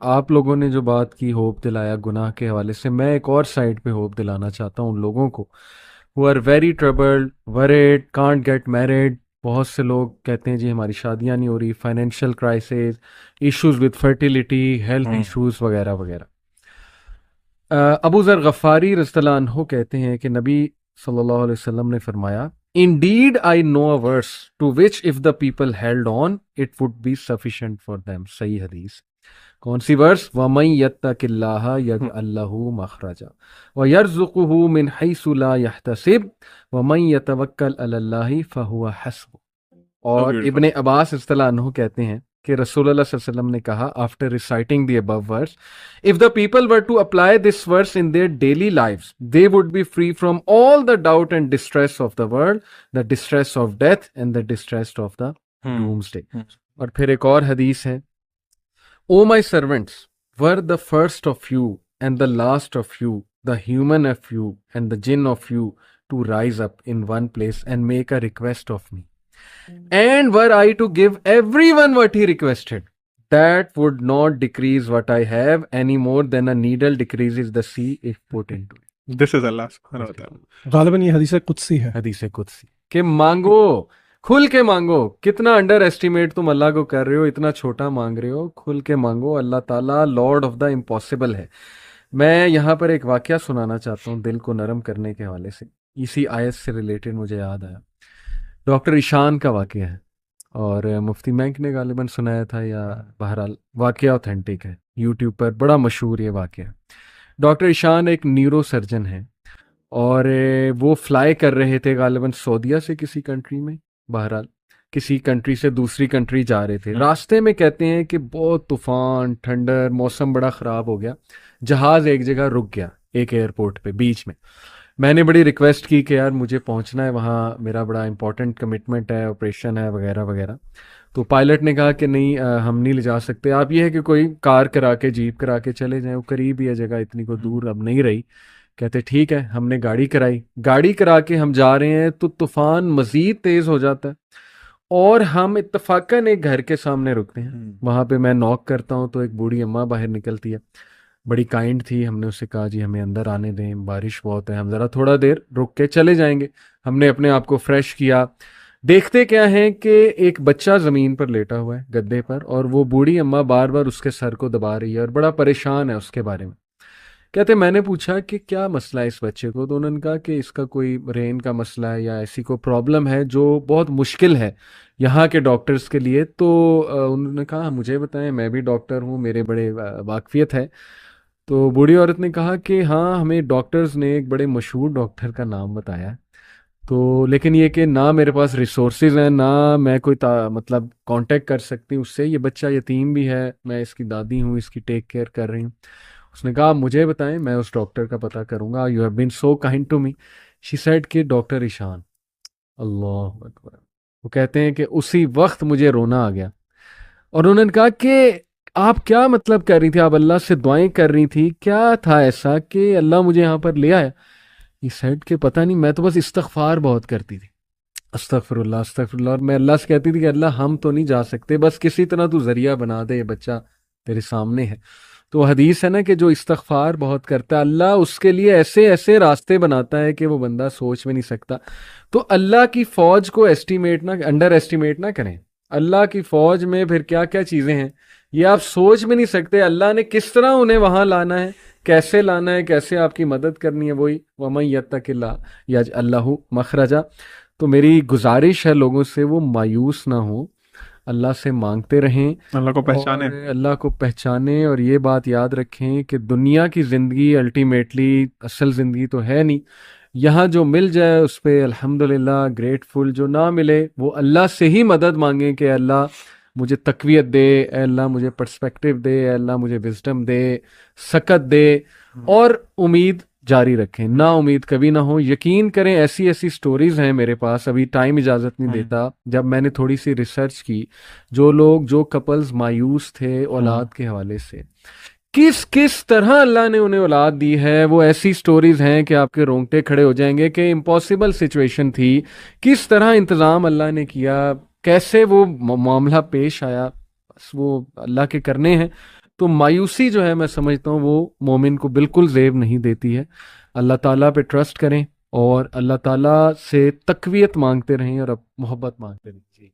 आप लोगों ने जो बात की, होप दिलाया गुनाह के हवाले से, मैं एक और साइड पे होप दिलाना चाहता हूँ उन लोगों को who are very troubled, worried, can't get married. बहुत से लोग कहते हैं जी हमारी शादियां नहीं हो रही, financial crisis, issues with fertility, health hmm. Issues वगैरह वगैरह। अबू ज़र गफ़ारी रज़ियल्लाहु अन्हु कहते हैं कि नबी सल्लल्लाहु अलैहि वसल्लम ने फरमाया, indeed I know a verse to which if the people held on it would be sufficient for them. सही हदीस। कौन सी वर्स? वमन यत्तकिल्लाह हम्म। यजअल लहू मखरजा व यरज़ुकुहु मिन हैसु ला यहतसिब वमन यतवक्कल अलल्लाहि फहुव हस्बुह। So और beautiful. इब्ने अब्बास रज़ियल्लाहु अन्हु कहते हैं कि रसूलुल्लाह सल्लल्लाहु अलैहि वसल्लम ने कहा, after reciting the above verse, if the people were to apply this verse in their daily lives they would be free from all the doubt and distress of the world, the distress of death and the distress of the hmm. Doomsday. Hmm. और फिर एक और हदीस है, O my servants, were the first of you and the last of you, the human of you and the jinn of you, to rise up in one place and make a request of me. And were I to give everyone what he requested, that would not decrease what I have any more than a needle decreases the sea if put into it. This is Allah subhanahu wa ta'ala. गालिबन ये हदीस कुदसी है। हदीस कुदसी के मांगो, खुल के मांगो। कितना अंडर एस्टिमेट तुम अल्लाह को कर रहे हो, इतना छोटा मांग रहे हो। खुल के मांगो, अल्लाह ताला लॉर्ड ऑफ द इम्पॉसिबल है। मैं यहाँ पर एक वाकया सुनाना चाहता हूँ दिल को नरम करने के हवाले से। इसी आयत से रिलेटेड मुझे याद आया, डॉक्टर ईशान का वाकया है, और मुफ्ती बैंक ने गालिबन सुनाया था, या बहरहाल वाकया ऑथेंटिक है, यूट्यूब पर बड़ा मशहूर ये वाकया है। डॉक्टर ईशान एक न्यूरो सर्जन है, और वो फ्लाई कर रहे थे गालिबन सऊदीया से किसी कंट्री में, बहरहाल किसी कंट्री से दूसरी कंट्री जा रहे थे। रास्ते में कहते हैं कि बहुत तूफान, ठंडर, मौसम बड़ा ख़राब हो गया। जहाज़ एक जगह रुक गया, एक एयरपोर्ट पे बीच में। मैंने बड़ी रिक्वेस्ट की कि यार मुझे पहुंचना है वहाँ, मेरा बड़ा इंपॉर्टेंट कमिटमेंट है, ऑपरेशन है वगैरह वगैरह। तो पायलट ने कहा कि नहीं, हम नहीं ले जा सकते, आप ये है कि कोई कार करा के, जीप करा के चले जाएं, वो करीब ही है जगह, इतनी को दूर अब नहीं रही। कहते ठीक है। हमने गाड़ी कराई, गाड़ी करा के हम जा रहे हैं तो तूफान मज़ीद तेज़ हो जाता है, और हम इत्तफाकन एक घर के सामने रुकते हैं। वहाँ पे मैं नॉक करता हूँ तो एक बूढ़ी अम्मा बाहर निकलती है, बड़ी काइंड थी। हमने उससे कहा जी हमें अंदर आने दें, बारिश बहुत है, हम ज़रा थोड़ा देर रुक के चले जाएंगे। हमने अपने आप को फ्रेश किया। देखते क्या है कि एक बच्चा ज़मीन पर लेटा हुआ है गद्दे पर, और वो बूढ़ी अम्मा बार बार उसके सर को दबा रही है और बड़ा परेशान है उसके बारे में। कहते मैंने पूछा कि क्या मसला है इस बच्चे को, तो उन्होंने कहा कि इसका कोई ब्रेन का मसला है या ऐसी कोई प्रॉब्लम है जो बहुत मुश्किल है यहाँ के डॉक्टर्स के लिए। तो उन्होंने कहा मुझे बताएं, मैं भी डॉक्टर हूँ, मेरे बड़े वाकफियत है। तो बूढ़ी औरत ने कहा कि हाँ, हमें डॉक्टर्स ने एक बड़े मशहूर डॉक्टर का नाम बताया, तो लेकिन ये कि ना मेरे पास रिसोर्सेज हैं, ना मैं कोई मतलब कांटेक्ट कर सकती हूँ उससे। ये बच्चा यतीम भी है, मैं इसकी दादी हूँ, इसकी टेक केयर कर रही हूँ। उसने कहा मुझे बताएं, मैं उस डॉक्टर का पता करूंगा। You have been so kind to me. She said कि डॉक्टर ईशान। अल्लाह अकबर। वो कहते हैं कि उसी वक्त मुझे रोना आ गया, और उन्होंने कहा कि आप क्या मतलब कर रही थी, आप अल्लाह से दुआएं कर रही थी, क्या था ऐसा कि अल्लाह मुझे यहाँ पर ले आया? ये सेड के पता नहीं, मैं तो बस इस्तगफार बहुत करती थी, अस्तगफिरुल्लाह अस्तगफिरुल्लाह, और मैं अल्लाह से कहती थी कि अल्लाह हम तो नहीं जा सकते, बस किसी तरह तू जरिया बना दे, ये बच्चा तेरे सामने है। तो हदीस है ना कि जो इस्तगफार बहुत करता है, अल्लाह उसके लिए ऐसे ऐसे रास्ते बनाता है कि वो बंदा सोच में नहीं सकता। तो अल्लाह की फौज को एस्टिमेट ना, अंडर एस्टिमेट ना करें। अल्लाह की फौज में फिर क्या क्या चीज़ें हैं ये आप सोच में नहीं सकते। अल्लाह ने किस तरह उन्हें वहां लाना है, कैसे लाना है, कैसे आपकी मदद करनी है, वही वमन यत्तकिल्ला यजअल्लहु मखरजा। तो मेरी गुजारिश है लोगों से, वो मायूस ना हो, अल्लाह से मांगते रहें, अल्लाह को पहचाने। और अल्लाह को पहचाने। और ये बात याद रखें कि दुनिया की ज़िंदगी अल्टीमेटली असल ज़िंदगी तो है नहीं। यहाँ जो मिल जाए उस पर अल्हम्दुलिल्लाह ग्रेटफुल, जो ना मिले वो अल्लाह से ही मदद मांगें कि अल्लाह मुझे तकवीत दे, अल्लाह मुझे पर्सपेक्टिव दे, अल्लाह मुझे विजडम दे, सकत दे, और उम्मीद जारी रखें। ना उम्मीद कभी ना हो। यकीन करें, ऐसी ऐसी स्टोरीज हैं मेरे पास, अभी टाइम इजाज़त नहीं देता। जब मैंने थोड़ी सी रिसर्च की, जो लोग, जो कपल्स मायूस थे औलाद के हवाले से, किस किस तरह अल्लाह ने उन्हें औलाद दी है, वो ऐसी स्टोरीज हैं कि आपके रोंगटे खड़े हो जाएंगे कि इम्पॉसिबल सिचुएशन थी, किस तरह इंतज़ाम अल्लाह ने किया, कैसे वो मामला पेश आया, बस वो अल्लाह के करने हैं। तो मायूसी जो है मैं समझता हूँ वो मोमिन को बिल्कुल ज़ेब नहीं देती है। अल्लाह ताला पे ट्रस्ट करें और अल्लाह ताला से तकवीत मांगते रहें और अब मोहब्बत मांगते रहें। जी।